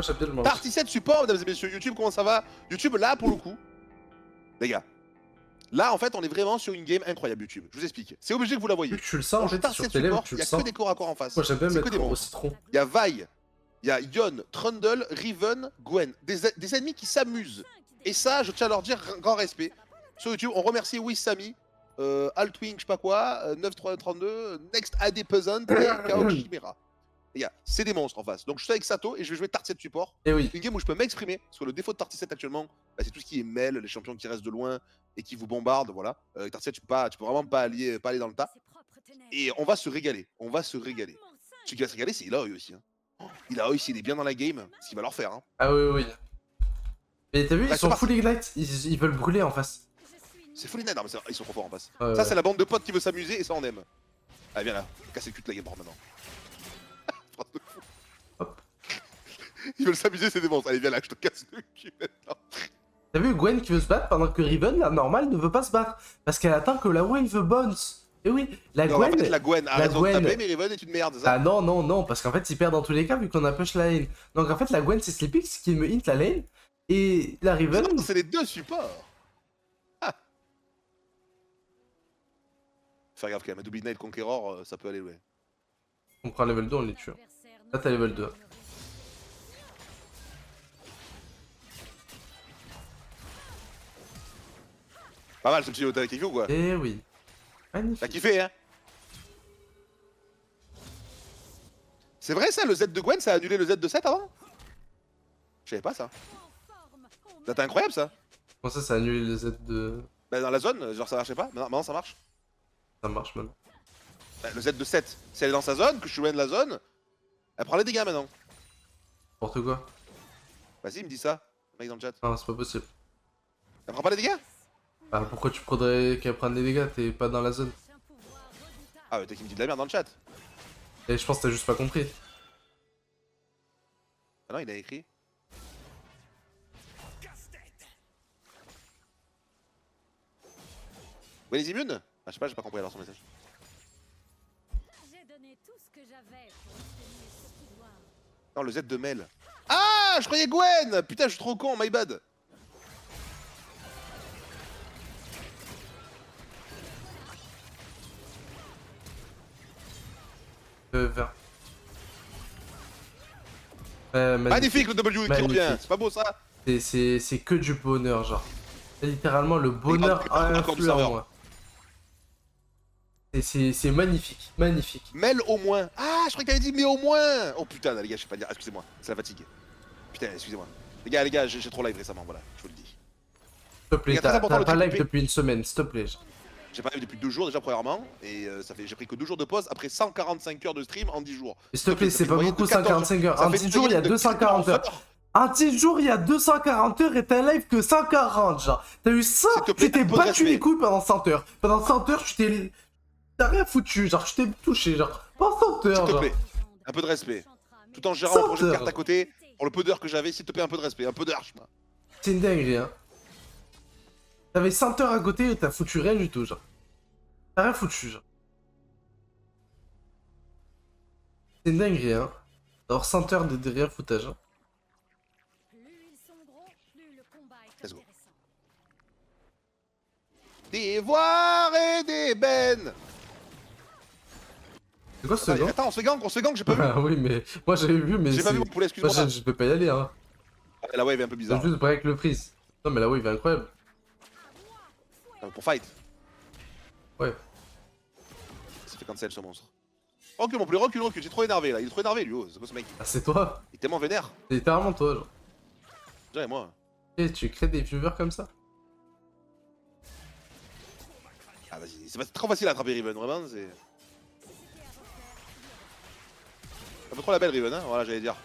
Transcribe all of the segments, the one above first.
Moi j'aime bien le manche. Tarty7 support, mesdames et messieurs. YouTube, comment ça va? YouTube, là, pour le coup, les gars, là, en fait, on est vraiment sur une game incroyable, YouTube. Je vous explique. C'est obligé que vous la voyez. Vu que tu le sens, en fait, sur Tarty7 tes lèvres, support, tu il le y a sens. que des corps à corps en face. Moi j'aime bien C'est que mettre des au monstres. citron. Il y a Vi, il y a Yon, Trundle, Riven, Gwen. Des ennemis qui s'amusent. Et ça, je tiens à leur dire grand respect. Sur YouTube, on remercie Wissami, Altwing, je sais pas quoi, 9332, Next AD Peasant et Chaos Chimera. Les gars, c'est des monstres en face. Donc je suis avec Sato et je vais jouer Tarty7 support. Et oui. Une game où je peux m'exprimer. Parce que le défaut de Tarty7 actuellement, bah, c'est tout ce qui est mail, les champions qui restent de loin et qui vous bombardent. Voilà. Avec Tarty7, tu peux vraiment pas aller dans le tas. Et on va se régaler. On va se régaler. Celui qui va se régaler, c'est Ilaoi aussi. Hein. Oh, Ilaoi, s'il est bien dans la game, ce qu'il va leur faire. Hein. Ah oui, oui. Mais t'as vu, Bah, ils sont c'est full ignite, ils veulent brûler en face. C'est full net, non, mais ils sont trop forts en face. Ouais, Ça, ouais. c'est la bande de potes qui veut s'amuser et ça, on aime. Allez, viens là. Casser le cul de la game maintenant. Phrase de fou. Hop. Ils veulent s'amuser, c'est des monstres. Allez, viens là, je te casse le cul maintenant. T'as vu Gwen qui veut se battre pendant que Riven, la normale, ne veut pas se battre. Parce qu'elle attend que la wave bounce. Et oui, la Non, Gwen... en fait, la Gwen a raison Gwen... de taper, mais Riven est une merde, c'est ça? Ah non, non, non, parce qu'en fait, il perd dans tous les cas vu qu'on a push la lane. Donc en fait, la Gwen, c'est Sleepix qui me hint la lane. Et la Riven... Non, c'est les deux supports. Ah. Faire gaffe quand même, Double Night Conqueror, ça peut aller loin. On prend level 2, on les tue. Là, t'as level 2. Pas mal ce petit t'as kiffé ou quoi? Eh oui. T'as Magnifique. kiffé, hein? C'est vrai ça, le Z de Gwen, ça a annulé le Z de 7 avant? Je savais pas ça. C'est incroyable ça. Comment ça, ça a annulé le Z de... Bah, dans la zone, genre ça marchait pas, maintenant ça marche. Ça marche maintenant. Bah, le Z de 7, si elle est dans sa zone, que je suis loin de la zone, elle prend les dégâts maintenant. N'importe quoi. Vas-y, il me dit ça, le mec dans le chat. Non, c'est pas possible. Elle prend pas les dégâts? Ah, pourquoi tu prendrais qu'elle prenne des dégâts? T'es pas dans la zone. Ah ouais, t'as qui me dit de la merde dans le chat. Et je pense que t'as juste pas compris. Ah non, il a écrit. Gwen est immune? Ah, je sais pas, j'ai pas compris alors son message. J'ai donné tout ce que j'avais pour obtenir ce pouvoir. Non, le Z de Mel. Ah, je croyais Gwen! Putain, je suis trop con, my bad. Vert. Magnifique le W qui Magnifique. revient, c'est pas beau ça? C'est que du bonheur, genre. C'est littéralement le bonheur Et encore du influent, serveur. moi. C'est magnifique, magnifique. Mel au moins. Ah, je croyais que t'avais dit mais au moins. Oh putain, les gars, je sais pas dire. Excusez-moi, c'est la fatigue. Putain, excusez-moi. Les gars, j'ai trop live récemment, voilà, je vous le dis. S'il te plaît, Il y a très t'as important, le pas live triple P. depuis une semaine, s'il te plaît. J'ai pas live depuis 2 jours déjà premièrement, et j'ai pris que 2 jours de pause après 145 heures de stream en 10 jours. S'il te plaît, Ça c'est fait pas une moyenne beaucoup de 14 145 heures. Ça Un fait petit une jour, il y a moyenne de 240 heures. 14 heures. Un petit jour, il y a 240 heures et t'as un live que 140, genre. T'as eu ça, S'il te plaît, tu t'es un peu de battu respect. les couilles pendant 100 heures. Pendant 100 heures, tu t'es... T'as rien foutu, genre, tu t'es touché, genre. Pendant 100 heures, S'il te genre. plaît, un peu de respect. Tout en gérant un projet de carte à côté, pour le peu d'heures que j'avais, s'il te plaît, un peu de respect, un peu d'arche, moi. C'est une dinguerie, hein. T'avais 100 heures à côté et t'as foutu rien du tout, genre. T'as rien foutu, genre. C'est une dinguerie, hein. D'avoir 100 heures de rien foutage, hein. Plus ils sont gros, plus le combat est Let's go. intéressant. Des voires et des bennes. C'est quoi ce Attends, gant? attends, on se gang, j'ai pas vu. Ah oui, mais moi j'avais vu, mais J'ai pas c'est... vu mon poulet, Moi excuse-moi. je peux pas y aller, hein. Ah, la wave est un peu C'est bizarre. juste break le freeze. Non, mais la wave est incroyable. Pour fight. Ouais. Ça fait cancel ce monstre. Recule mon poulet, recule, j'ai trop énervé là. Il est trop énervé lui, oh, c'est quoi ce mec? Ah, c'est toi. Il est tellement vénère. C'est littéralement toi, genre. Déjà, et moi. Et tu crées des viewers comme ça? Ah, vas-y, c'est trop facile à attraper Riven, vraiment, c'est. Un peu trop la belle Riven, hein, voilà, j'allais dire.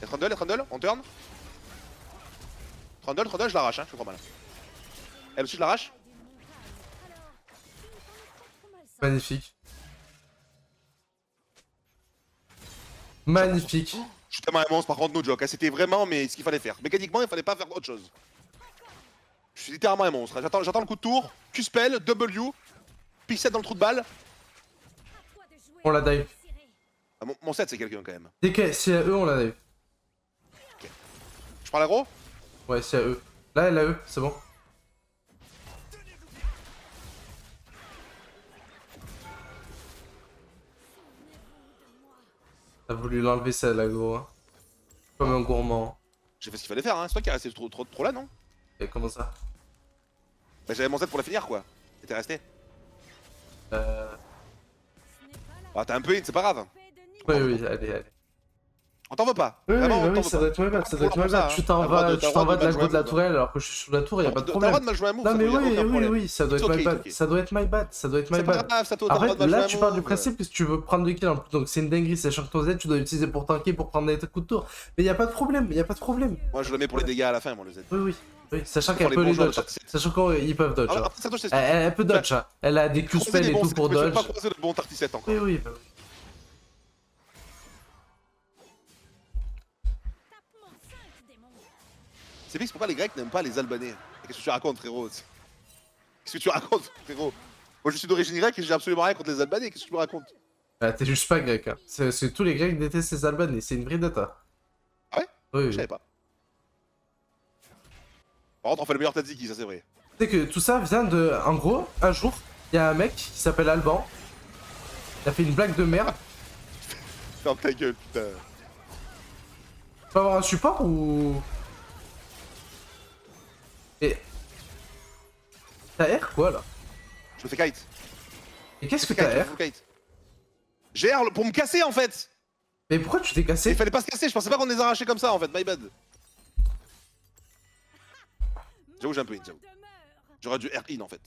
Y'a Trundle, on turn. Trundle, je l'arrache, hein, je fais trop mal. Elle aussi, je l'arrache. Magnifique. Magnifique. Je suis tellement un monstre, par contre, no joke, hein, c'était vraiment mais ce qu'il fallait faire. Mécaniquement, il fallait pas faire autre chose. Je suis littéralement un monstre, hein. J'attends le coup de tour, Q-spell, W, Pixel dans le trou de balle. On la dive. Ah, mon set, c'est quelqu'un quand même. Dès que si à eux, on l'a eu. Je prends l'aggro. Ouais, si à eux. Là, elle a eux, c'est bon. T'as voulu l'enlever celle-là, gros. Hein. Comme un gourmand. J'ai fait ce qu'il fallait faire, hein. C'est toi qui es resté trop là, non? Et comment ça? Bah, j'avais mon set pour la finir, quoi. Et t'es resté. Ah, t'as un peu in, c'est pas grave. Oui, oui, allez. On t'en veut pas. Oui, Vraiment, on oui, t'en ça veut doit pas. être my bad, ça doit être Pour my ça, bad. hein. Tu t'en T'as le droit vas de- de t'as le droit la de go de la mal jouer un tourelle alors que je suis sous la tour, y'a pas de T'as le problème. droit de mal jouer un move. Non ça, mais y a oui, aucun oui, problème. oui, ça doit C'est être ok, my bad, c'est ok. ça doit être my bad, ça doit être my C'est pas bad. grave, ça t'as le droit Après, de mal jouer là un tu pars du move. principe que si tu veux prendre le kill en plus, donc c'est une dinguerie, sachant que ton Z tu dois l'utiliser pour tanker, pour prendre des coups de tour. Mais y'a pas de problème, y'a pas de problème. Moi, je le mets pour les dégâts à la fin, moi, le Z. Oui, sachant Pour qu'elle les peut bons les joueurs de dodge, Tartiset. sachant qu'ils peuvent dodge. hein. Après, ça, toi, je Elle, elle peut dodge, hein. Elle a des Q-spells et tout pour Je vais dodge. pas croiser le bon Tartiset encore. Oui, oui, bah oui. Tape-moi 5 démons. C'est bizarre pourquoi les Grecs n'aiment pas les Albanais. Qu'est-ce que tu racontes, frérot? Qu'est-ce que tu racontes, frérot? Moi, je suis d'origine grecque et j'ai absolument rien contre les Albanais. Qu'est-ce que tu me racontes? Bah, t'es juste pas grec, hein. C'est tous les grecs détestent les Albanais, c'est une vraie data. Ah ouais? Oui, Je oui. savais pas. Par contre, on fait le meilleur tzatziki, ça c'est vrai. Tu sais que tout ça vient de... En gros, un jour, il y a un mec qui s'appelle Alban. Il a fait une blague de merde. Ferme ta gueule, putain. Tu peux avoir un support ou... Et... T'as R quoi là? Je me fais kite. Et qu'est-ce que Je me fais t'as kite, R? je me fais kite. J'ai R pour me casser en fait. Mais pourquoi tu t'es Il cassé? fallait pas se casser, je pensais pas qu'on les arrachait comme ça en fait, my bad. J'avoue, j'ai un peu in, j'avoue. Demeure. J'aurais dû R in en fait.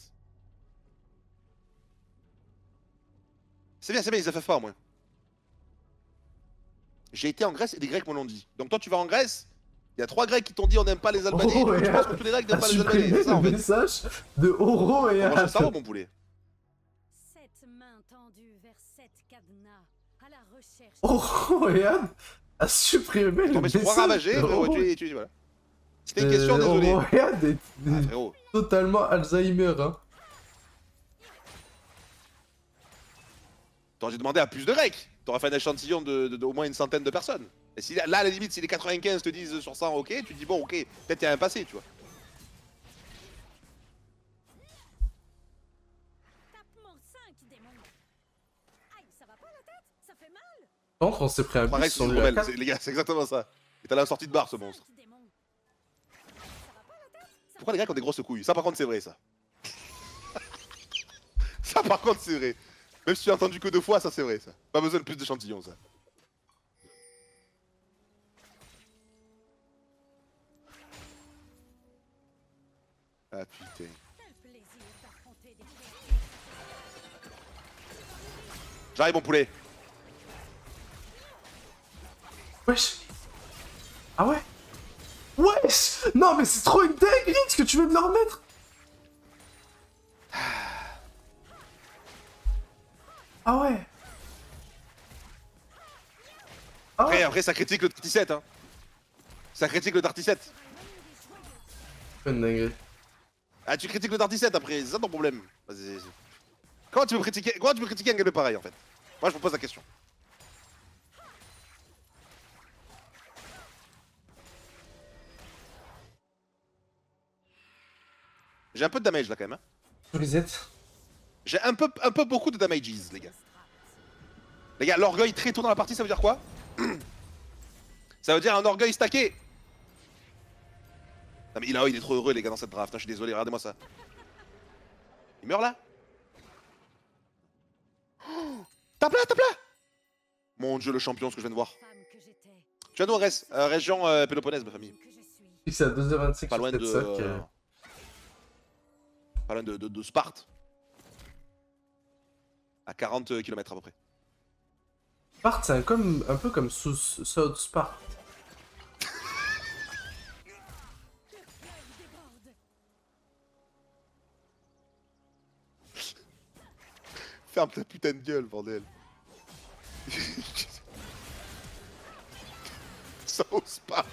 C'est bien, ils FF pas au moins. J'ai été en Grèce et les Grecs me l'ont dit. Donc toi tu vas en Grèce, il y a 3 Grecs qui t'ont dit on n'aime pas les Albanais. Oh, Tu et penses que tous les Grecs n'aiment a pas les Albanais, supprimé c'est ça en le fait. message de Oro et On mange le Al. cerveau mon poulet. 7 mains tendues vers 7 cadenas à la recherche. Oro et Al a supprimé le Tombé sur 3 message ravagés, de frérot, Oro. tu voilà. C'était une question, désolé. Oro et Al est Ah, frérot. totalement Alzheimer, hein. T'aurais dû demander à plus de Grecs. T'aurais fait un échantillon d'au moins une centaine de personnes. Et si, là, à la limite, si les 95 te disent sur 100 ok, tu te dis bon, ok, peut-être il y a un passé, tu vois. Tape-moi 5 démons. Aïe, ça va pas la tête? Ça fait mal? Par contre, on s'est pris un Pareil, bus, c'est on lui a rebelle, cassé. les gars, c'est exactement ça. Et t'as la sortie de barre, ce monstre. 5 démons. Ça va pas la tête? Pourquoi les Grecs ont des grosses couilles? Ça, par contre, c'est vrai, ça. Ça, par contre, c'est vrai. Même si tu as entendu que 2 fois, ça, c'est vrai, ça. Pas besoin de plus d'échantillons, ça. Ah, putain. Quel plaisir d'affronter des créatures. J'arrive, mon poulet. Wesh. Ah ouais? Wesh. Non mais c'est trop une dinguerie ce que tu veux me le remettre. Ah ouais. Ah ouais. Après, ça critique le Tartiset, hein. Ça critique le Tartiset. Une dinguerie. Ah, tu critiques le Tartiset après, c'est ça ton problème. Vas-y. Comment tu peux critiquer un gameplay pareil, en fait? Moi, je me pose la question. J'ai un peu de damage là quand même. Hein. Reset. J'ai un peu beaucoup de damages, les gars. Les gars, l'orgueil très tôt dans la partie, ça veut dire quoi? Ça veut dire un orgueil stacké. Non mais il est trop heureux les gars dans cette draft, hein, je suis désolé, regardez-moi ça. Il meurt là? Oh, tape là! Mon dieu, le champion, ce que je viens de voir. Femme que j'étais, Tu viens d'où, région Péloponnèse, ma famille. que je suis. C'est à 2h25 Pas loin sur de... 7-5. Pas loin de Sparte. À 40 km à peu près. Sparte, c'est un peu comme South Sparte. Le fleuve déborde. Ferme ta putain de gueule, bordel. Ça ose pas.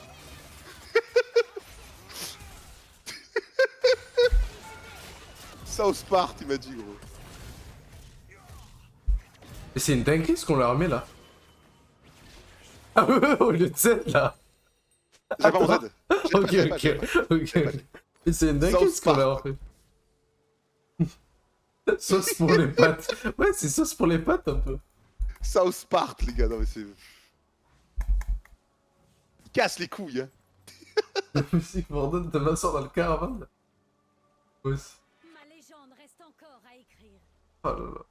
Ça ose pas, il m'a dit, gros. Mais c'est une dinguerie ce qu'on leur met là. Ah ouais, au lieu de Z là. J'avais pas mon Z. Ok, ok. Et c'est une dinguerie ce qu'on a en fait. Sauce pour les pâtes. Ouais, c'est sauce pour les pâtes un peu. South Park, les gars, non mais c'est... Il casse les couilles, hein. La musique m'ordonne de m'asseoir dans le caravane. Ouais. Ma légende reste encore à écrire. Oh là là.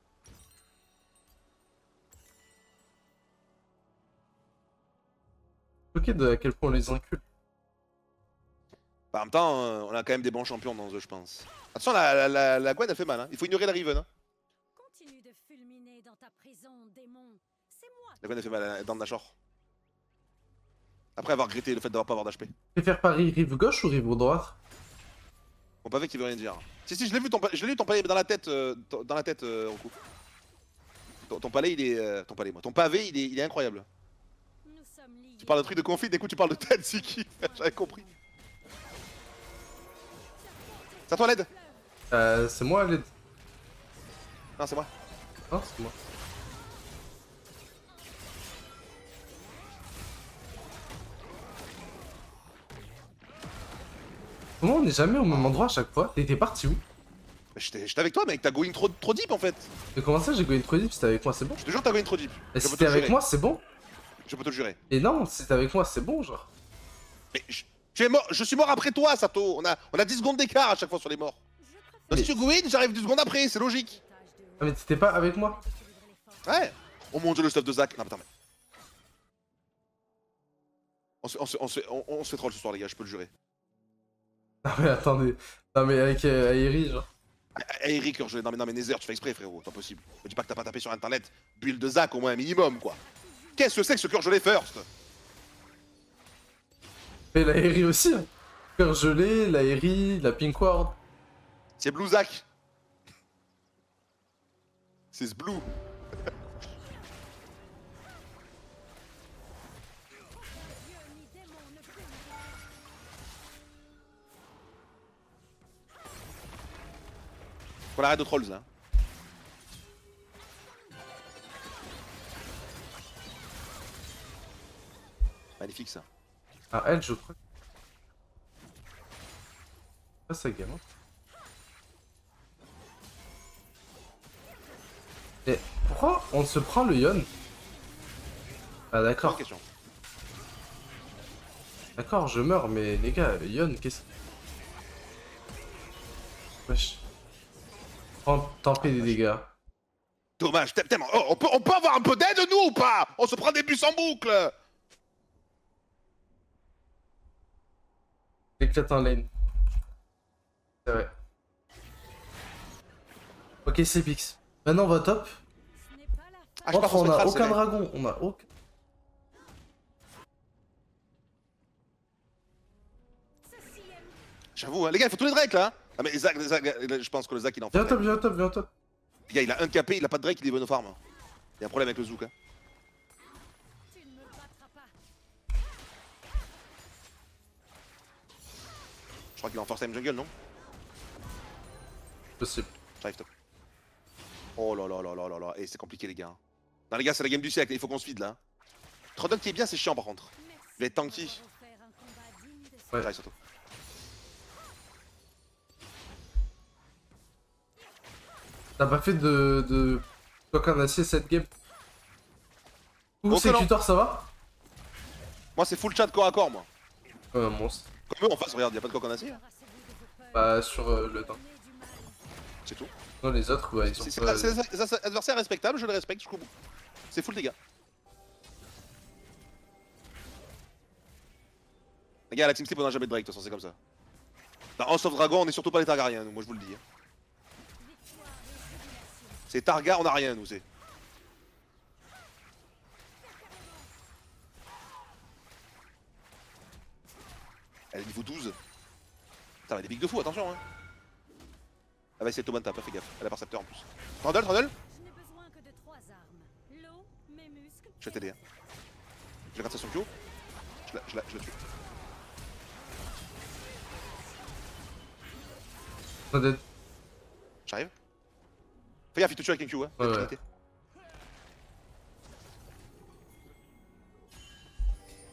Ok, de à quel point on les encule. Bah, en même temps, on a quand même des bons champions dans ce jeu, je pense. Attention, la Gwen, elle fait mal, hein. Il faut ignorer la Riven, hein. Continue de fulminer dans ta prison, démon. C'est moi. La Gwen, elle fait mal, elle est dans le Nashor. Après avoir regretté le fait d'avoir pas avoir d'HP. Préfère Paris rive gauche ou rive droite? Mon pavé qui veut rien dire. Si, je l'ai vu, je l'ai lu ton palais dans la tête, Roku. Ton palais, il est... ton palais, moi. Ton pavé, il est incroyable. Nous sommes liés. Tu parles d'un truc de conflit, écoute, tu parles de tête, c'est qui? J'avais compris. C'est à toi, l'aide? C'est moi l'aide. Non, c'est moi. Non, c'est moi. Comment on n'est jamais au même endroit à chaque fois? T'es parti où? J'étais avec toi, mec, t'as going trop deep en fait. Mais comment ça j'ai gagné trop deep? Si t'es avec moi c'est bon? Je te jure, t'as going trop deep. Et Je si peux te t'es le avec jurer. moi c'est bon? Je peux te le jurer. Et non, si t'es avec moi c'est bon genre. Mais tu es mort, je suis mort après toi, Sato. On a 10 secondes d'écart à chaque fois sur les morts. Donc si tu win, j'arrive 10 secondes après, c'est logique. Ah mais t'étais pas avec moi? Ouais. Oh mon dieu, le stuff de Zach. Non, putain, mais. On se fait troll ce soir, les gars, je peux le jurer. Non mais attendez. Non mais avec Airi genre. Eric, non mais Nether, tu fais exprès, frérot, c'est pas possible. Me dis pas que t'as pas tapé sur internet. Build de Zach au moins un minimum, quoi. Qu'est-ce que c'est que ce cœur gelé first? Mais la Airi aussi hein. Cœur gelé, la Airi, la Pink Ward. C'est Blue Zach. C'est ce Blue. Faut l'arrêter de trolls là. Magnifique ça. Ah elle je crois. Ah ça gamme. Et pourquoi on se prend le Yon? Ah Bonne d'accord. question. D'accord je meurs mais les gars, Yon qu'est-ce... Wesh. T'en prie des dégâts. Dommage, tellement. Oh, on peut avoir un peu d'aide nous ou pas? On se prend des bus en boucle. Éclate en lane. C'est vrai. Ok c'est Pix. Maintenant on va top. Ce n'est pas la fin. Ah, je Entre, pars en on a spectral, aucun c'est vrai. dragon, on a aucun... Ceci est J'avoue, hein. Les gars, il faut tous les Drake là. Ah mais Zach, je pense que le Zach il en fait. Viens top, viens top, viens top. Les gars, il a un KP, il a pas de Drake, il est bon au farm. Il y a un problème avec le Zouk. Hein. tu ne me battras pas. Je crois qu'il est en force time jungle, non? Possible. J'arrive top. Oh là là là là là là. Et c'est compliqué les gars. Non les gars, c'est la game du siècle, il faut qu'on se vide là. Trolldown qui est bien, c'est chiant par contre. Merci. Il va être tanky. Refaire un combat digne de ce Ouais. J'arrive surtout. T'as pas fait de... Coq en acier cette game? Ouh, Bon, c'est non. tutor, ça va? Moi c'est full chat corps à corps moi. Un monstre. Comme eux en face, regarde, y'a pas de coq en acier. Hein. Débarrassez-vous de vos peurs. Bah sur le temps. Donnez du mal. C'est tout. Non les autres, ouais, ils ont C'est pas... des adversaires respectables, je les respecte jusqu'au bout. C'est full dégâts. Les gars, la team sleep on a jamais de break, de toute façon c'est comme ça. Dans House of Dragon, on est surtout pas les Targaryens, nous, moi je vous le dis. Hein. Victoire et jubilation. C'est Targa, on a rien, nous, c'est. Elle est niveau 12. Ça va, des pics de fou, attention hein. Elle va essayer de Toman tap, fais gaffe, elle a percepteur en plus. Trundle, Trundle. Je n'ai besoin que de 3 armes. L'eau, mes muscles. Je vais t'aider. Hein. Je regarde ça son Q. Je la tue. Pas dead. J'arrive. Fais gaffe, il te tue avec un Q, hein. Ouais, ouais. Agilité.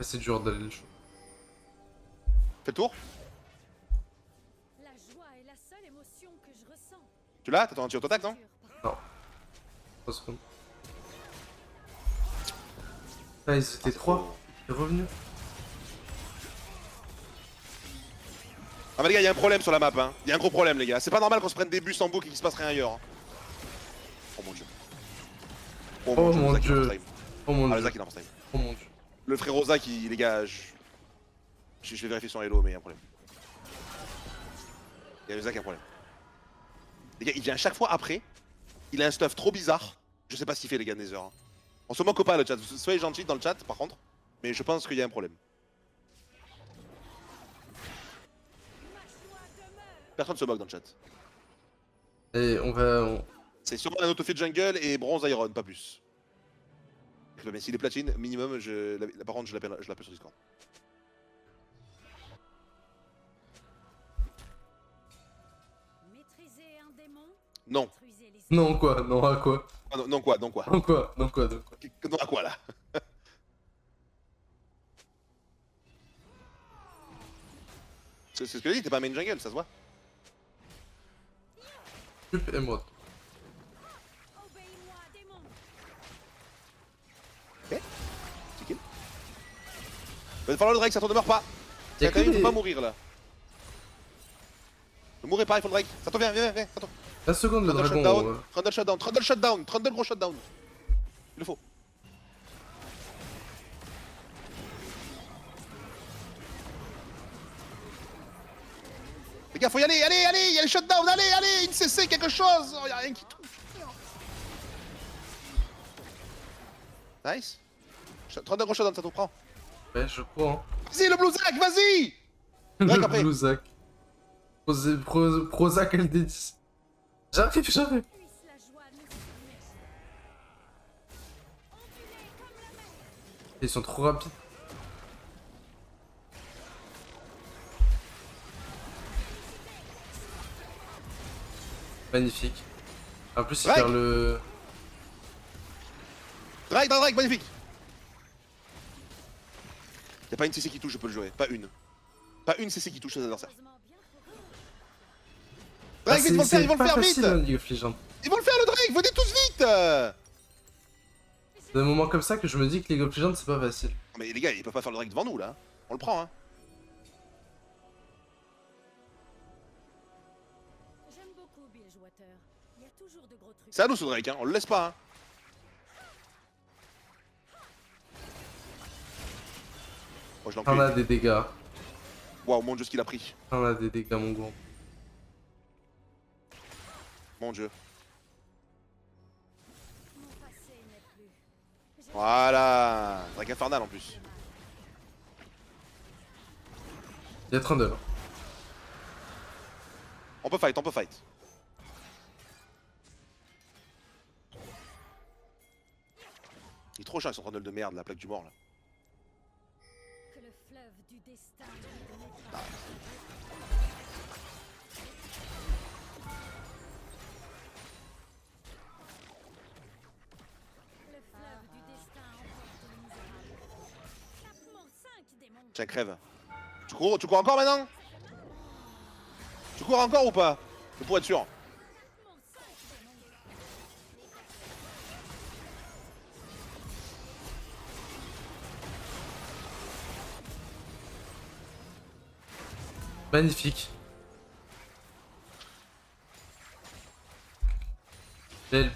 C'est dur d'aller le choix. Fais le tour. La joie est la seule émotion que je ressens. Tu l'as? T'attends un tir auto-attaque, non? Non. 3 secondes. Ah, ils étaient 3. Il est revenu. Ah bah les gars, y'a un problème sur la map, hein. Y'a un gros problème, les gars. C'est pas normal qu'on se prenne des bus en boucle et qu'il se passe rien ailleurs. Hein. Oh mon dieu. Oh mon Zach, il est en dieu. first time. Oh mon Ah, le dieu. Zach, il est en first time. Oh mon dieu. Le frérot Zach, les gars, je vais vérifier son hello, mais y'a un problème. Y'a le Zach, y'a un problème. Les gars, il vient à chaque fois après. Il a un stuff trop bizarre. Je sais pas ce qu'il fait, les gars, Nether. Hein. On se moque pas, le chat. Soyez gentils dans le chat, par contre. Mais je pense qu'il y a un problème. Personne se moque dans le chat. Et on va... C'est sûrement un autofit jungle et bronze iron, pas plus. Mais s'il est platine, minimum, par contre, je l'appelle sur Discord. Maîtriser un démon, Non. maîtriser les Non quoi? Non à quoi? Ah, non, non quoi, non quoi. Non quoi? Non quoi? Non quoi? Non à quoi là? C'est ce que je dis, t'es pas main jungle, ça se voit. Sup émeraude. obéis-moi, démon. C'est kill. Va falloir le Drake, ça ne meurt pas. Y'a Quand même, que il faut des... pas mourir là. Ne mourrez pas, il faut le Drake. Ça viens, viens. Attends. 1 seconde le Trundle dragon. shutdown, Trundle shutdown, Trundle shutdown, Trundle gros shutdown. Il le faut. Les gars, faut y aller, allez, il y a le shutdown, allez, une CC, quelque chose. Oh, y a rien qui touche. Nice. Trundle gros shutdown, ça te prend. Ouais, je crois. Hein. Vas-y, le Blue Zack, vas-y. Drake Le après. Blue Zack. Prozac LD10. J'arrive. Puisse la joie nous submerger. Ondulez comme la mer. Ils sont trop rapides. Magnifique. En plus, il Drake. perd le... Drake, magnifique. Y'a pas une CC qui touche, je peux le jouer. Pas une. Pas une CC qui touche les adversaires. Heureusement bien pour eux. Drake, vite, ils vont le faire vite. Hein, League of Legends. Ils vont le faire le Drake, venez tous vite. C'est des moments comme ça que je me dis que League of Legends c'est pas facile. Mais les gars, ils peuvent pas faire le Drake devant nous là. On le prend hein. J'aime beaucoup Bilgewater. Il y a toujours de gros trucs. C'est à nous ce Drake, hein. On le laisse pas hein. Moi je On l'encule. a des dégâts. Waouh, mon dieu, ce qu'il a pris. On a des dégâts, mon gros. Mon dieu. Mon passé n'est plus. Je Voilà. Drake infernal en plus. Il y a Trundle. On peut fight, Il est trop chiant avec son Trundle de merde, la plaque du mort là. Que le fleuve du destin ne me donne pas. Le fleuve du destin emporte le misérable. Tape-moi 5 démons. Tiens, crève. Tu cours encore maintenant? Tu cours encore ou pas? Pour être sûr. Tape-moi 5 démons. Magnifique. Belle.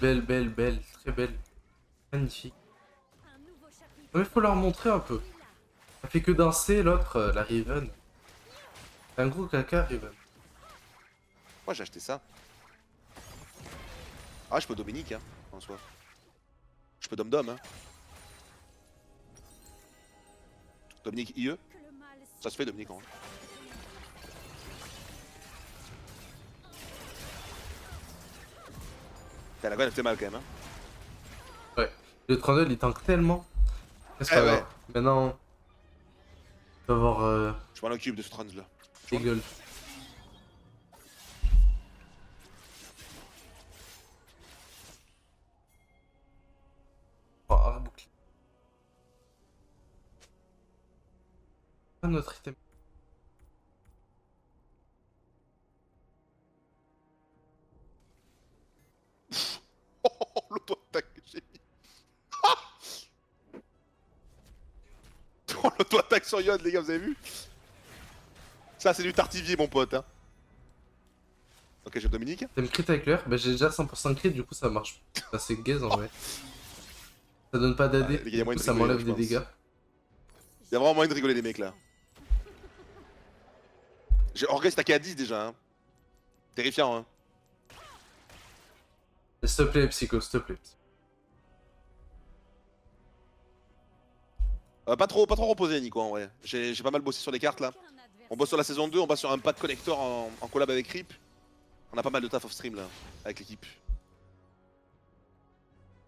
Très belle. Magnifique. Un nouveau chapitre. Mais faut leur montrer un peu. Ça fait que d'un C, l'autre, la Riven. C'est un gros caca, Riven. Pourquoi j'ai acheté ça? Ah, je peux Dominique, hein, en soi. Je peux Dom, hein. Dominique IE. Que le mal Ça se fait, Dominique, en vrai. Putain, la Gwen, elle fait mal quand même, hein. Ouais. Le Trundle, il tank tellement. C'est Eh pas ouais. grave. Maintenant, il va avoir Je m'en occupe de ce trans là. des gueules. Oh, un bouclier. Pas notre item. Oh, l'auto-attaque que j'ai mis. Oh, l'auto-attaque sur Yod, les gars, vous avez vu? Ça, c'est du tartivier, mon pote. Hein. Ok, j'ai Dominique. T'aimes crit avec l'air? Bah j'ai déjà 100% crit, du coup ça marche. Enfin, c'est gaze en vrai. Ça donne pas d'AD, les gars, y a du moyen coup de ça rigoler, m'enlève je des pense. dégâts. Y'a vraiment moyen de rigoler, les mecs là. J'ai Orgueil stacké à 10 déjà. Hein. Terrifiant, hein. S'il te plaît, Psycho, s'il te plaît. Pas trop reposé, Nico, en vrai. J'ai pas mal bossé sur les cartes là. On bosse sur la saison 2, on bosse sur un pack connector en collab avec Rip. On a pas mal de taf off stream là, avec l'équipe.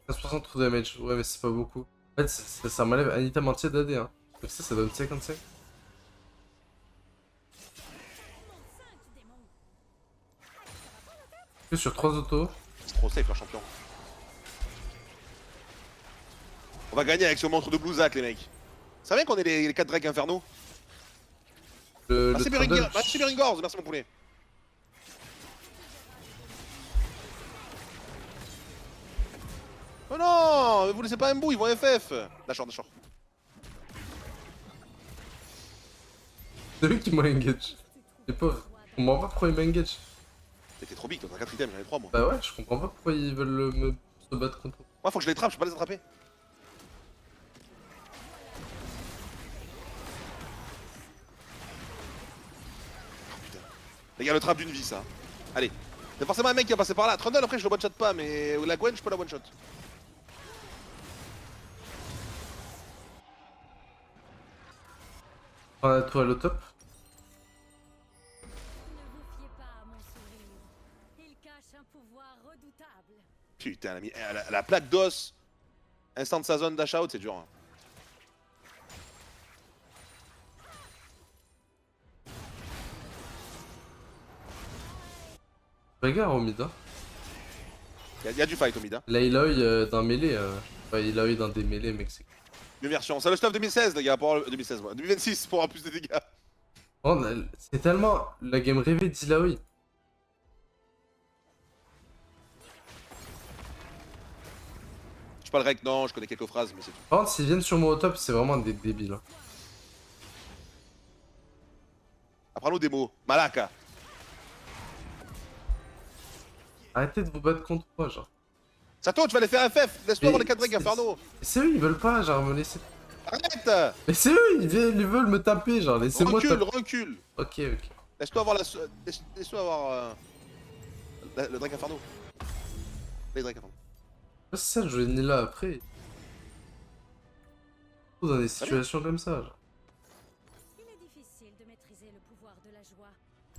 15% true damage, ouais mais c'est pas beaucoup. En fait ça m'enlève un item entier d'AD hein. Donc ça donne 55. Que sur 3 autos. C'est trop safe leur champion. On va gagner avec ce monstre de Bluezac les mecs. Ça va bien qu'on ait les 4 drakes infernaux. Merci Trundle, Beringors, merci mon poulet. Oh non, vous laissez pas un bout, ils vont FF. D'accord. c'est lui qui m'a engage. Les pauvres. Je comprends pas pourquoi il m'engage. T'es trop big, toi, t'as 4 items, j'en ai 3 moi. Bah ouais, je comprends pas pourquoi ils veulent me se battre contre. Moi faut que je les trappe, je peux pas les attraper. Oh putain. Les gars, le trap d'une vie ça. Allez. C'est forcément un mec qui va passer par là. Trundle après je le one shot pas, mais la Gwen je peux la one shot. On a tout à le top. Ne vous fiez pas à mon sourire. Il cache un pouvoir redoutable. Putain, la plaque d'os. Instant de sa zone dash out, c'est dur. Hein. Regarde au mid hein. Y a du fight au mid. Hein. Là il a eu d'un mêlée. Ouais, il a eu dans des mêlées mec. C'est... Une version. C'est le stuff 2016 les gars, pour avoir 2016 moi. 2026 pour avoir plus de dégâts. Oh, c'est tellement la game rêvée d'Ilaoi. Je suis pas le rec, non, je connais quelques phrases, mais c'est tout. Par contre, s'ils viennent sur moi au top, c'est vraiment des débiles. Hein. Apprends-nous des mots. Malaka. Arrêtez de vous battre contre moi, genre. Sato, tu vas les faire FF. Laisse-moi Mais avoir les 4 drakes infernaux. C'est eux, ils veulent pas, genre, me laisser. Arrête. Mais c'est eux, ils veulent me taper, genre, laissez-moi Recule, taper. recule. Ok. Laisse-toi avoir Laisse-toi avoir le drake inferno. Les drakes infernaux. C'est ça, je vais venir là après. Dans des situations comme ça, genre. Il est difficile de maîtriser le pouvoir de la joie.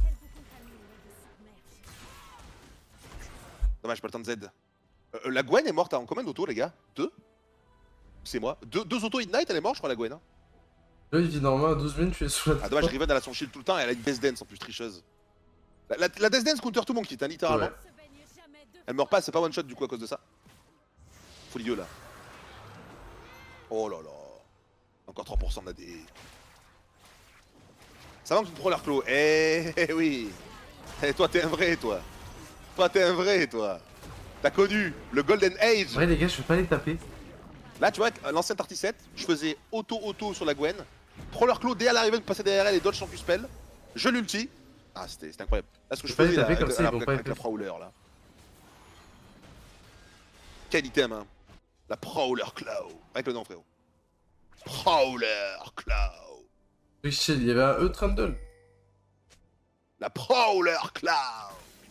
Elle vous contamine et vous submerge. Dommage, pas le temps de Z. La Gwen est morte en combien d'autos, les gars? 2? C'est moi. 2 autos Ignite, elle est morte, je crois, la Gwen. Hein. Là, il vit normalement à 12 minutes, tu es sous la Ah, dommage, Riven, elle a son shield tout le temps et elle a une Death Dance en plus, tricheuse. La Death Dance counter tout mon kit, hein, littéralement. Ouais. Se baigne jamais deux Elle meurt pas, c'est pas one shot du coup à cause de ça. Folieux là. Oh là là. Encore 3% d'AD. Ça manque une pro leur clos. Eh oui. Eh, toi t'es un vrai toi. Toi t'es un vrai toi. T'as connu le Golden Age. Ouais, les gars, je vais pas les taper. Là tu vois, l'ancien 37, je faisais auto sur la Gwen. Pro leur clos dès à l'arrivée de passer derrière elle et dodge sans Q-spell. Je l'ulti. Ah c'était incroyable. Là ce que je Faut pas les faisais là, taper avec, comme ça, ils vont pas avec la FF. Prowler là. Quel item hein. La Prowler Claw. Avec le nom frérot. Prowler Claw. Oui, il y avait un E-Trundle. La Prowler Claw.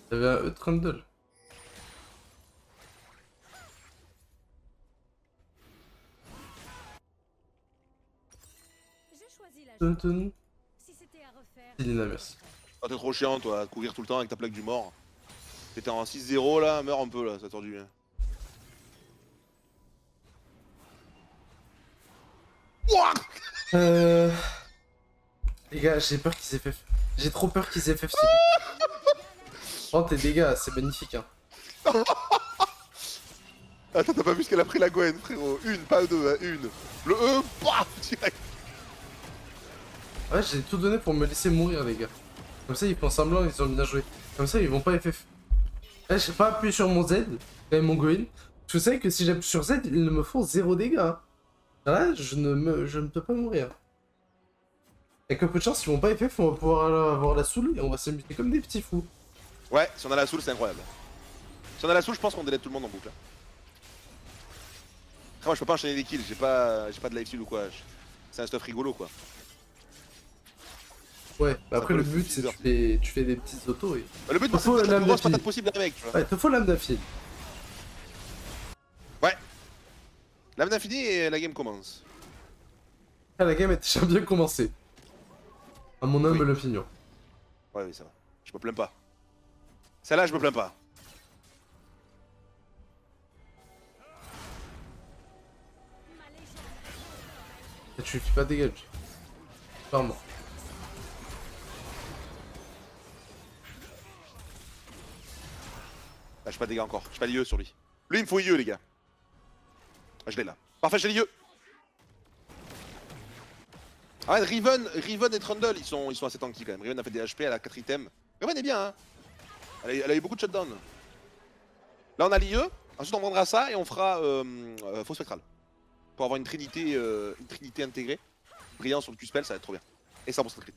Il y avait un E-Trundle. J'ai choisi la joie. Tonton. Si c'était à refaire. Selina, merci. Oh, t'es trop chiant toi, à courir tout le temps avec ta plaque du mort. T'étais en 6-0 là, meurs un peu là, c'est tordu. Hein. Ouah. Les gars, j'ai peur qu'ils FF. J'ai trop peur qu'ils FF celui. Oh, tes dégâts, c'est magnifique, hein. Attends, t'as pas vu ce qu'elle a pris la Gwen frérot? Une, pas deux, hein, une. Le E, paf, direct. Ouais, j'ai tout donné pour me laisser mourir, les gars. Comme ça, ils font semblant, ils ont bien joué. Comme ça, ils vont pas FF. Là, j'ai pas appuyé sur mon Z, quand même mon Goin. Je sais que si j'appuie sur Z, ils ne me font 0 dégâts. Hein. Là, je ne peux pas mourir. Avec un peu de chance, ils vont pas FF, on va pouvoir avoir la soul et on va s'amuser comme des petits fous. Ouais, si on a la soul, c'est incroyable. Si on a la soul, je pense qu'on délète tout le monde en boucle. Hein. Après, moi, je peux pas enchaîner les kills, j'ai pas de life steal ou quoi. C'est un stuff rigolo, quoi. Ouais, bah après peut le le but c'est teaser. que tu fais des petites autos et... Bah, le but, Faut c'est de faire la l'âme plus grosse d'infini. patate possible d'un mec, tu vois. Ouais, te faut l'âme d'infini. Ouais. L'âme d'infini et la game commence. Ah, la game a déjà bien commencé. À mon humble opinion. Ouais, oui, ça va. Je me plains pas. Celle-là, je me plains pas. Et tu fais pas dégage. Clairement. Ah, j'ai pas de dégâts encore. J'ai pas l'IE sur lui. Lui, il me faut IE, les gars. Ah, je l'ai là. Parfait, j'ai l'IE. Ah ouais, Riven et Trundle, ils sont assez tanky quand même. Riven a fait des HP, elle a 4 items. Riven est bien, hein. Elle a eu beaucoup de shutdown. Là, on a l'IE. Ensuite, on vendra ça et on fera faux spectral. Pour avoir une trinité intégrée. Brillant sur le Q-spell, ça va être trop bien. Et 100% de crit.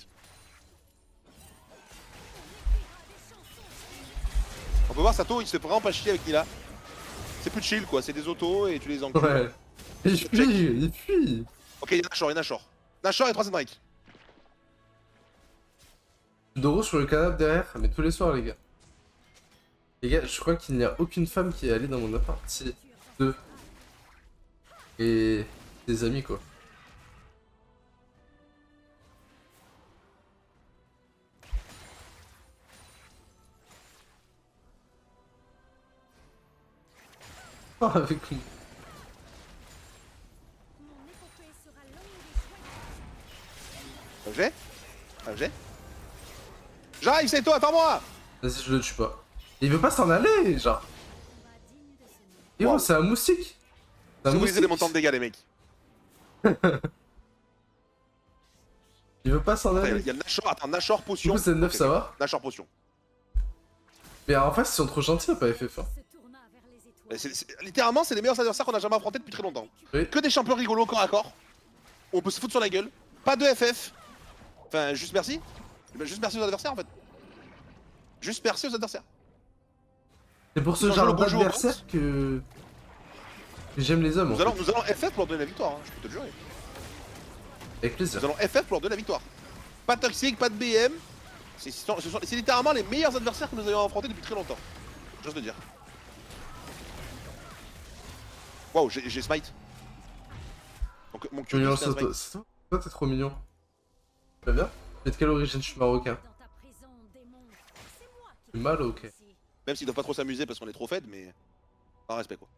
On peut voir Sato, il se fait vraiment pas chier avec Nila. C'est plus chill quoi, c'est des autos et tu les encules. Ouais. Il fuit. Ok, il y a Nashor. Nashor et 3 Drake. Doro sur le canapé derrière, mais tous les soirs les gars. Les gars, je crois qu'il n'y a aucune femme qui est allée dans mon appart. Si, 2. Et des amis quoi. Oh, avec moi. Mon épopée sera longue et joyeuse. FG J'arrive, c'est toi, attends-moi. Vas-y, je le tue pas. Il veut pas s'en aller, genre. Combat digne de ce nom. Et oh, Wow. c'est un moustique. C'est un Vous brisez les moustique. montants de dégâts, les mecs. Il veut pas s'en Attends, aller. il y a Nashor, attends, Nashor Du potion. coup, c'est 9, Ok, ça ok. va. Nashor potion. Mais en face, ils sont trop gentils à pas FF. Hein. Se tourna vers les étoiles. Littéralement, c'est les meilleurs adversaires qu'on a jamais affrontés depuis très longtemps. Oui. Que des champions rigolos corps à corps. On peut se foutre sur la gueule. Pas de FF. Enfin, juste merci. Juste merci aux adversaires en fait. Juste merci aux adversaires. C'est pour ce Ils ont genre joué le beau jeu au d'adversaire que j'aime les hommes. Nous en allons fait. FF pour leur donner la victoire, hein, je peux te le jurer. Avec plaisir. Nous allons FF pour leur donner la victoire. Pas de toxique, pas de BM. C'est littéralement les meilleurs adversaires que nous ayons affrontés depuis très longtemps. J'ose le dire. Waouh, j'ai smite. Donc mon Q Mignon, c'est un smite. c'est toi, t'es trop mignon. Tu vas bien? Mais de quelle origine? Je suis marocain. Dans ta prison, démon, c'est moi qui C'est mal, ok. ici. Même s'ils doivent pas trop s'amuser parce qu'on est trop fed, mais. Par respect quoi.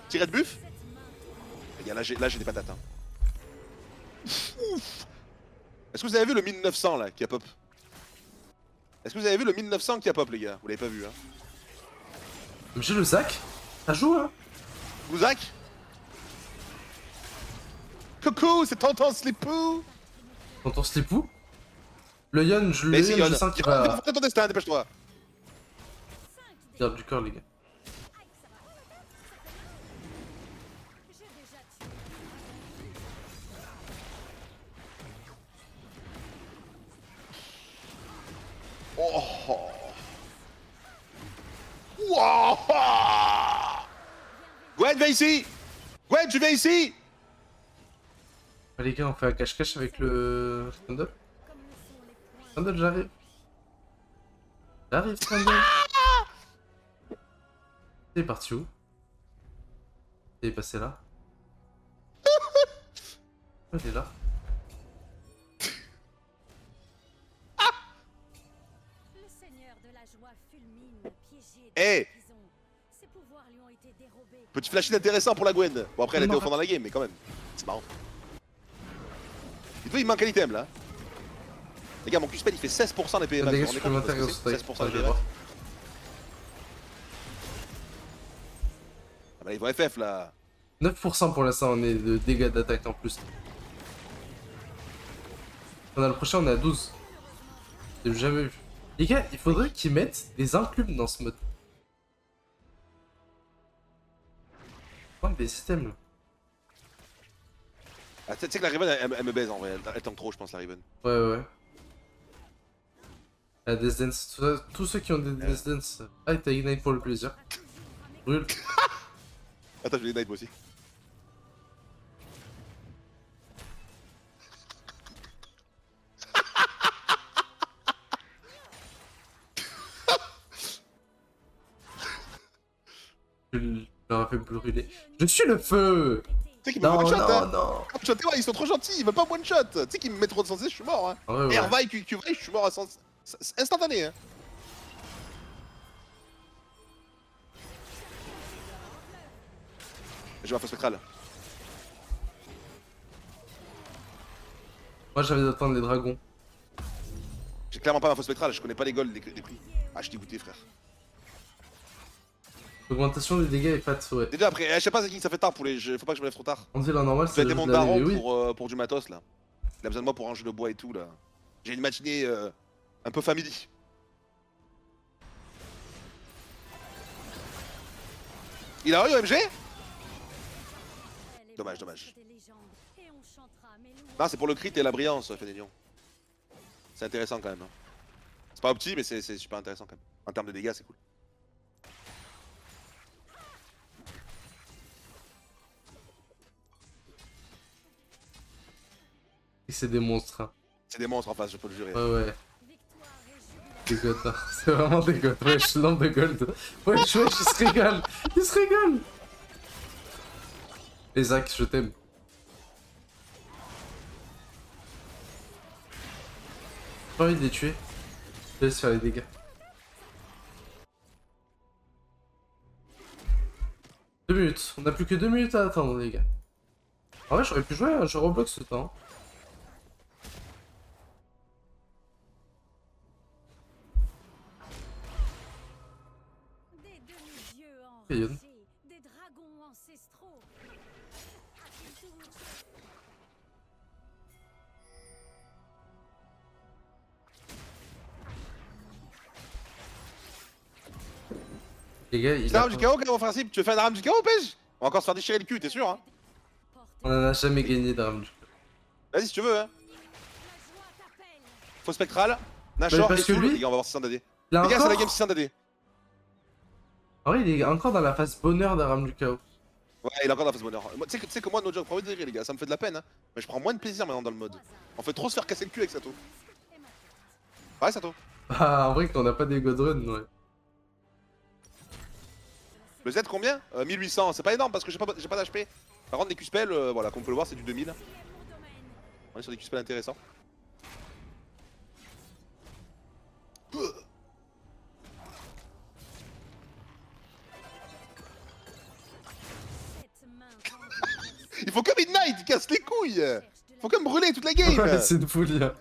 Tiret de buff? Cette main tournée. Les gars, là j'ai des patates. Hein. Ouf. Est-ce que vous avez vu le 1900 là qui a pop? Est-ce que vous avez vu le 1900 qui a pop les gars? Vous l'avez pas vu hein? J'ai le sac. Ça joue, hein? Bouzak? Coucou, c'est Tonton Slipou! Tonton Slipou. Le Yon, Mais si, je sens qu'il va fais ton destin, dépêche-toi! perdre du corps, les gars. J'ai déjà tué. Oh! Wow! Gwen, viens ici! Gwen, tu viens ici! Ah, les gars, on fait un cache-cache avec le Thunder. Comme le sont les poings. Thunder, j'arrive. J'arrive, Thunder. Il est parti où? Il est passé là. Oh, il est là. Le seigneur de la joie fulmine, piégé Eh! dans la prison. Ses pouvoirs lui ont été dérobés. Petit flash intéressant pour la Gwen. Bon, après, elle était au fond dans la game, mais quand même. C'est marrant. Il manque un item là. Les gars, mon Q-spell il fait 16% d'épée Un max. dégât Vous vous rendez compte supplémentaire de ce que grâce c'est au 16% strike. d'épée Je vais max. voir. Ah bah, ils vont FF là. 9% pour l'instant, on est de dégâts d'attaque en plus. On a le prochain, on est à 12. J'ai jamais vu. Les gars, il faudrait qu'ils mettent des inclumes dans ce mode. Des systèmes là. Ah, tu sais que la Riven elle me baise en vrai, elle tank trop je pense la Riven. Ouais. La Death Dance, tous ceux qui ont des Death Dance. Ah, t'as Ignite pour le plaisir. Brûle. Attends je vais les knight moi aussi. Je leur ai fait brûler. Je suis le feu! Tu sais qu'ils me Non, one shot hein. non. One-shot, ouais, ils sont trop gentils, ils veulent pas one shot. Tu sais qu'ils me mettent trop de sensé, je suis mort hein. Ouais, Et ouais. Hervaille, QV, je suis mort à sens. C'est instantané hein. J'ai ma fausse spectrale. Moi j'avais d'attendre les dragons. J'ai clairement pas ma fausse spectrale, je connais pas les golds des prix. Ah, je suis dégoûté, frère. Augmentation des dégâts et pattes, ouais. Déjà après, je sais pas c'est qui ça fait tard pour les jeux, faut pas que je me lève trop tard. On dit la normale, Je c'est vais le aider mon jeu de la daron vie, oui. pour du matos là. Il a besoin de moi pour un jeu de bois et tout là. J'ai une matinée un peu family. Il a eu OMG? Dommage. Non, c'est pour le crit et la brillance, Fénélion. C'est intéressant quand même. Hein. C'est pas opti, mais c'est super intéressant quand même. En termes de dégâts, c'est cool. Et c'est des monstres. Hein. C'est des monstres en face, je peux le jurer. Ouais. Des gods, hein. C'est vraiment des gods. Wesh, lampe de gold. Wesh, il se régale. Il se régale. Et Zach, je t'aime. J'ai pas envie de les tuer. Je laisse faire les dégâts. Deux minutes. On a plus que 2 minutes à attendre, les gars. En vrai, j'aurais pu jouer à un jeu Roblox ce temps. Des demi-dieux Payonne. enragés, des dragons ancestraux. Les gars, il C'est un a... rame du chaos, mon frère Sip. Tu veux faire un rame du chaos, pêche? On va encore se faire déchirer le cul, t'es sûr hein? On en a jamais gagné d'armes. Vas-y si tu veux hein. Faux spectral, Bah, Nashor parce et que Soul, lui- les gars, on va voir 600 d'AD. Les Il a gars, c'est encore... la game 600 d'AD. En vrai, il est encore dans la phase bonheur d'Aram du chaos. Ouais, il a encore la phase bonheur. Tu sais que moi, no joke, pour dire, les gars, ça me fait de la peine, hein. Mais je prends moins de plaisir maintenant dans le mode. On fait trop se faire casser le cul avec Sato. Ouais, Sato. Ah, en vrai, qu'on a pas des Godrun, ouais. Le Z combien 1800, c'est pas énorme parce que j'ai pas d'HP. Par contre, les Q-spells, voilà, comme on peut le voir, c'est du 2000. On est sur des Q-spells intéressants. Il faut que Midnight, il casse les couilles. Faut quand même brûler toute la game. Ouais, c'est une folie, hein.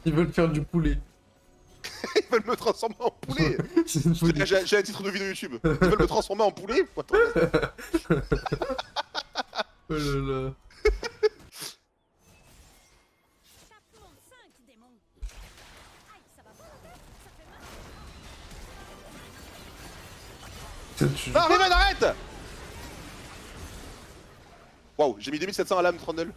Ils veulent faire du poulet. Ils veulent me transformer en poulet. C'est une folie. J'ai un titre de vidéo YouTube. Ils veulent me transformer en poulet. Attends, Oh là là. Tu- non, Riven, arrête. Waouh, j'ai mis 2700 à l'âme, Trundle.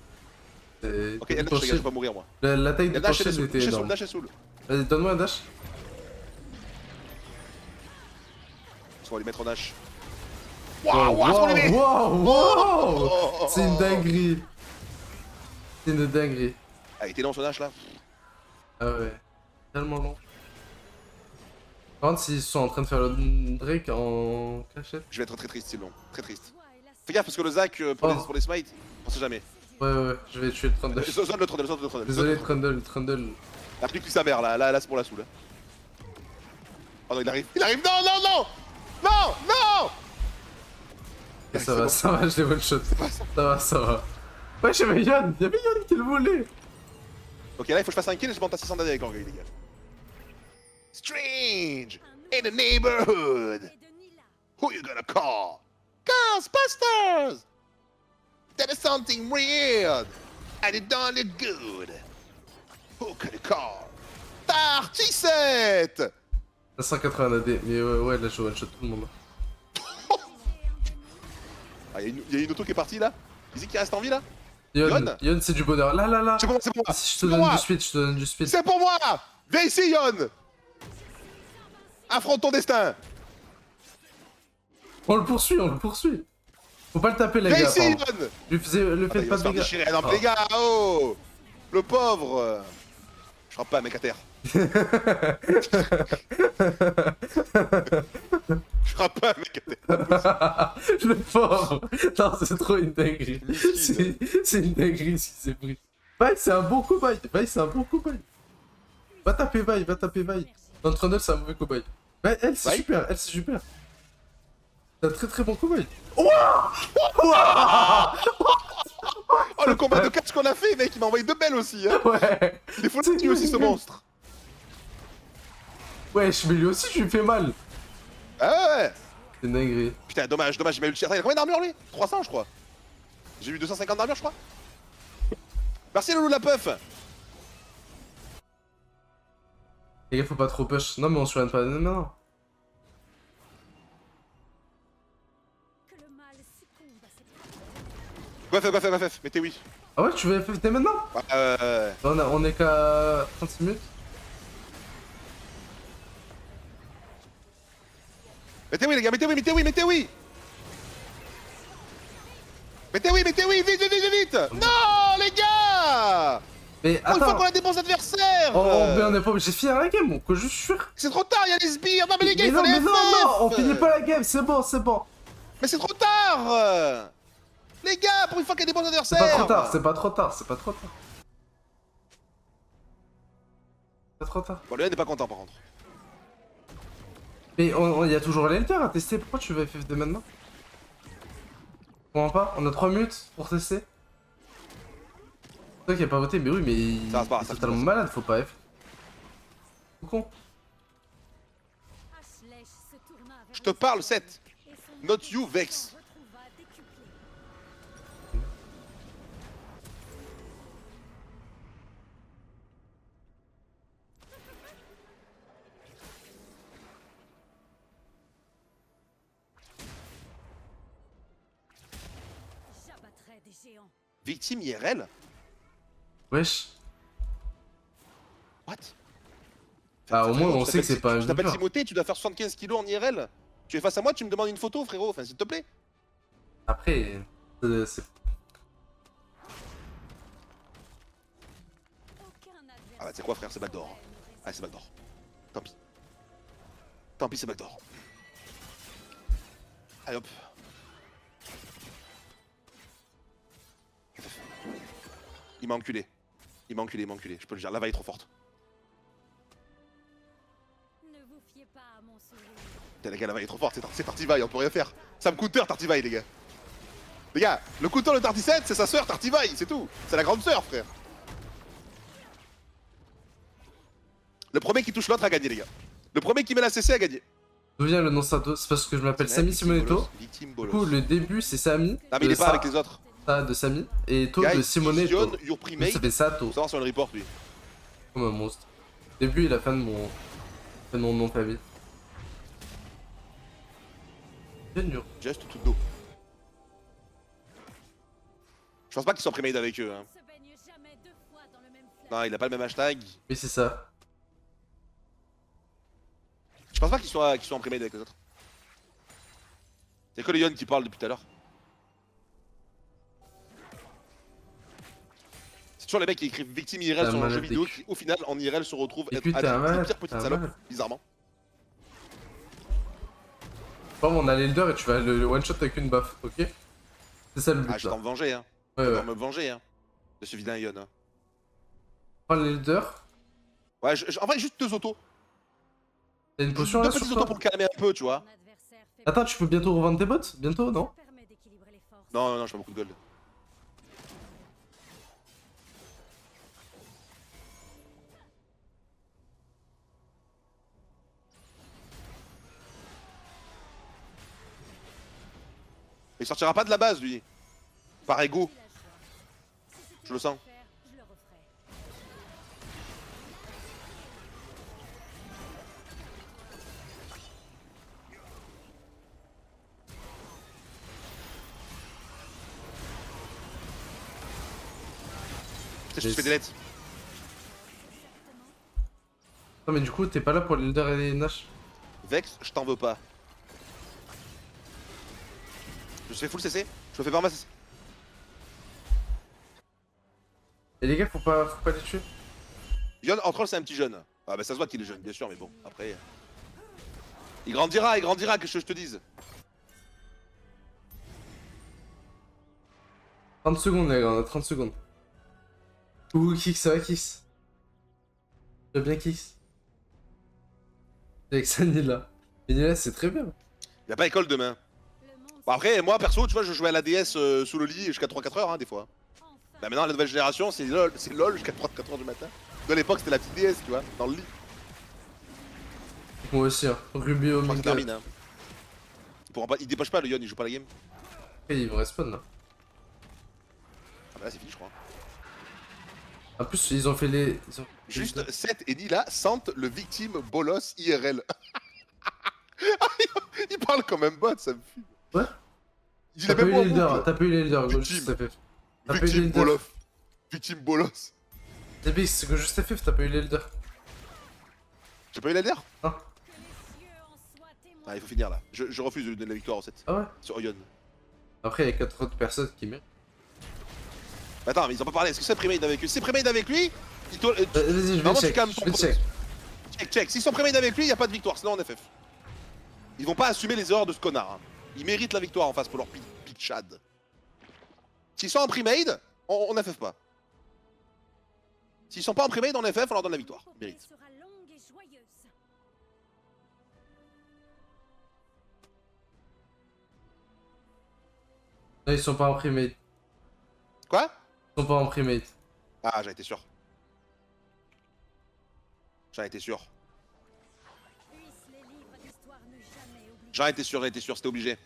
Ok, il y a Nash, les gars, je vais pas mourir moi. La taille Il y de a ton Nash et shield Soul. était Nash et Soul, énorme. Nash et Soul. Vas-y, donne-moi un dash. On va lui mettre en Nash. Wow, Waouh, waouh, les mecs. wow. C'est une dinguerie. C'est une dinguerie. Ah, il était long son Nash là. Ah ouais. Tellement long. Par contre, s'ils sont en train de faire le Drake en cachette. Je vais être très triste, c'est long. Très triste. Fais gaffe parce que le Zac pour les smites, on sait jamais. Ouais, je vais tuer le Trundle. Zone le Trundle, zone le Trundle. Désolé, Trundle. La plus que sa mère là c'est pour la soule. Oh non, il arrive, non. Ça va, je l'ai one shot. Ça va. Ouais, j'avais Yann, y'avait Yann qui le volait. Ok, là il faut que je fasse un kill et je monte à 600 d'année avec l'orgueil, les gars. Strange in the neighborhood. Who you gonna call? Ghostbusters! There is something weird. And it don't look good. Who could it call? Tarty7. La 180 AD, mais ouais, là je one-shot tout le monde. Ah, y a une auto qui est partie là. Qui c'est qui reste en vie là? Yon, Yon c'est du bonheur. Là, là, là. C'est pour moi, c'est pour moi. Je C'est te pour donne moi. du speed, je te donne du speed. C'est pour moi. Viens ici, Yon. Affronte ton destin. On le poursuit, on le poursuit. Faut pas le taper, les Viens gars. ici, pardon. Yon. Le Ah, faites il pas va se de faire dégâts. déchirer. Non, Ah. les gars, oh. Le pauvre. Je frappe pas un mec à terre. Je frappe pas un mec à terre. Le pauvre. Non, c'est trop une dinguerie. Miskin. C'est une dinguerie ce qui s'est pris. Vaille, c'est un bon cobaye. Vaille, c'est un bon cobaye. Va taper Vaille, va taper Vaille. Dans Trundle, c'est un mauvais cobaye. Vaille, elle, c'est Vaille super, elle, c'est super. C'est un très très bon cobaye. Oh, le combat de catch qu'on a fait, mec, il m'a envoyé deux belles aussi. Hein. Ouais. Il faut le tuer aussi, ce monstre. Wesh, mais lui aussi, je lui fais mal. Ah ouais. C'est une dinguerie. Putain, dommage, dommage, j'ai mal eu le tir. Attends, il a combien d'armure lui? 300, je crois. J'ai eu 250 d'armure, je crois. Merci, Loulou la puff. Les gars, faut pas trop push. Non, mais on survient pas. Non, non. Que le mal succombe à cette Goff, mettez oui. Ah ouais, tu veux FFT maintenant? On est qu'à 36 minutes. Mettez oui, les gars, mettez oui. Mettez oui, vite. Non, les gars. Mais Oh, une fois attends, qu'on a des bons adversaires. on est pas obligé de finir la game, on peut juste fuir. C'est trop tard, il y a les sbires. Non, mais les gars, il non, faut les mais non, FF. non, on finit pas la game, c'est bon, c'est bon. Mais c'est trop tard. Les gars, pour une fois qu'il y a des bons C'est adversaires. pas trop tard, c'est pas trop tard, c'est pas trop tard. Pas trop tard. Bon, le N n'est pas content, par contre. Mais il y a toujours l'elder à tester, pourquoi tu veux FFD maintenant? Je comprends pas, on a 3 minutes pour tester. C'est toi qui a pas voté, mais oui, mais Ça va, c'est pas grave, il ça est va, totalement ça va. malade, faut pas F. C'est con. Ashley se tourna vers Je te parle, 7. et son Not you, Vex. retrouva décuplé. J'abattrai des géants. Victime IRL. Wesh. What? Ah, au moins, on Je sait que c'est pas un Je t'appelle vipère. Timothée, tu dois faire 75 kilos en IRL. Tu es face à moi, tu me demandes une photo, frérot. Enfin, s'il te plaît. Après, c'est... Aucun adversaire. Ah bah, tu sais quoi, frère, c'est backdoor. Ah, c'est backdoor. Tant pis. Tant pis, c'est backdoor. Allez hop. Il m'a enculé. Il m'a enculé. Je peux le dire, la vaille est trop forte. Ne vous fiez pas à mon sourire. Putain, les gars, la vaille est trop forte, c'est Tartivaille, on peut rien faire. Ça me coûte Tartivaille, les gars. Les gars, le couteau de Tarty7, c'est sa sœur Tartivaille, c'est tout. C'est la grande sœur, frère. Le premier qui touche l'autre a gagné, les gars. Le premier qui met la CC a gagné. D'où vient le nom Sato? C'est parce que je m'appelle Sami Simoneto. Victime Du bolos. coup, le début c'est Sami. Ah, mais il est pas avec les autres. Ça de Sami. Et To Guys, de Simoneto. Sion, your Donc, primate. ça fait Sato. Faut savoir sur le report, lui. Comme un monstre. Début et la fin de mon nom de famille. Génial. Just tout dos. Je pense pas qu'ils soient primate avec eux. Hein. Se baigne jamais deux fois dans le même fleuve. Non, il a pas le même hashtag. Oui, c'est ça. Je pense pas qu'ils soient en primate avec les autres. C'est que le Yon qui parle depuis tout à l'heure. C'est toujours les mecs qui écrivent victime IRL T'as sur leur mal jeu à vidéo tes qui, au final, en IRL, se retrouvent Et être puis, t'as une mal, pire petite t'as salope, mal. bizarrement. Bon, on a l'Elder et tu vas le one shot avec une baffe, ok? C'est ça le but Ah, je vais là. me venger, hein. Ouais, Je ouais. vais me venger, hein. De ce vilain Yon. Hein. Prends l'Elder. Ouais, en vrai, juste 2 autos. T'as une Deux potion là sur petites toi? autos pour calmer un peu, tu vois. Ton adversaire fait Attends, tu peux bientôt revendre tes bots? Bientôt, non? Ça permet d'équilibrer les forces. Non, non, non, j'ai pas beaucoup de gold. Il sortira pas de la base, lui. Par ego. Je le sens. Je le referai. Je te fais des lettres. Non, mais du coup, t'es pas là pour l'Elder et les Nash. Vex, je t'en veux pas. Je fais full CC. Je me fais pas ma CC. Et les gars, faut pas les tuer. Yon, en troll, c'est un petit jeune. Ah bah ça se voit qu'il est jeune, bien sûr, mais bon, après... il grandira, que je te dise. 30 secondes, les gars, on a 30 secondes. Ouh, Kix, ça va, Kix. J'ai bien Kix. Avec sa Nila. Et Nila, c'est très bien. Il a pas école demain. Le monde Bon après, moi perso, tu vois, je jouais à la DS sous le lit jusqu'à 3-4 heures, hein, des fois. enfin. Bah maintenant, la nouvelle génération, c'est LOL jusqu'à 3-4 heures du matin. De l'époque, c'était la petite DS, tu vois, dans le lit. Moi aussi, hein. Ruby Je crois que ça Omega. termine, hein. Il dépêche pas, le Yon, il joue pas la game. Après, ils vont respawn là. Ah bah là, c'est fini, je crois. En plus, ils ont fait les. Ils ont... Juste, Seth et Nila sentent le victime bolos IRL. Il parle comme un bot, ça me fume. Ouais. Il T'as est pas eu même pas en l'Elder, boucle. t'as pas eu l'Elder, go, Victime. juste FF. T'as pas eu Victime l'Elder. bolos. Victime bolos. C'est big, c'est que juste FF, t'as pas eu l'Elder. J'ai pas eu la DR. Hein? Que les cieux en soient témoins. Ah, il faut finir là. Je refuse de donner la victoire au 7. Ah ouais. Sur Yon. Après, il y a 4 autres personnes qui méritent. Attends, mais ils ont pas parlé. Est-ce que c'est Premade avec lui? Si c'est Premade avec lui, il te... Vas-y, je vais Normalement, tu check. calmes Je ton vais pote. check. Check. S'ils sont Premade avec lui, y a pas de victoire, sinon on FF. Ils vont pas assumer les erreurs de ce connard. Hein. Ils méritent la victoire en face pour leur pitchad. S'ils sont en Premade, on FF pas. S'ils sont pas en Premade, on FF, on leur donne la victoire. Ils méritent. Sera longue et joyeuse. Non, ils sont pas en primate. Quoi? Ils sont pas en primate. Ah, j'en étais sûr. J'en étais sûr. Puissent les livres d'histoire ne jamais oublier. J'en étais sûr, c'était obligé.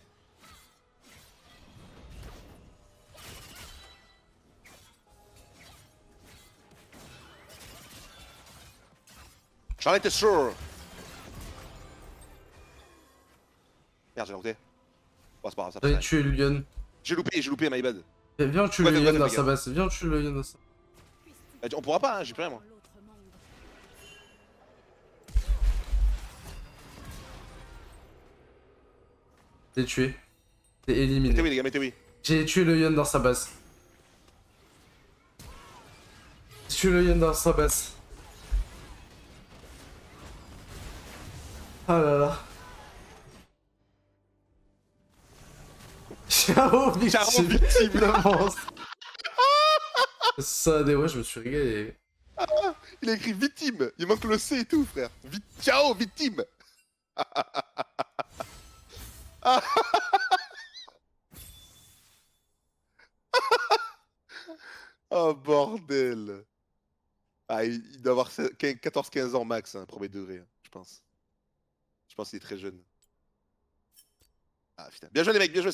J'en étais sûr. Merde, j'ai loupé. Bon, c'est pas grave, ça J'avais passe. tué le Lyon. J'ai loupé, my bad. Viens, on tue Ouais, le ouais, Lyon ouais, dans les sa gars. base. Viens, on tue le Lyon dans sa. Bah, on pourra pas, hein, j'ai plus rien moi. Dans l'autre monde. T'es tué. T'es éliminé. Mettez oui, les gars, mettez oui. J'ai tué le Yon dans sa base. J'ai tué le Yon dans sa base. Ah là là. Ciao, victime. victime. Le monstre. Ça, des ouais, je me suis régalé. Il a écrit victime. Il manque le C et tout, frère. Ciao, victime. Oh bordel. Ah, il doit avoir 14-15 ans max, hein, premier degré, hein, je pense. Je pense qu'il est très jeune. Ah putain. Bien joué les mecs, bien joué.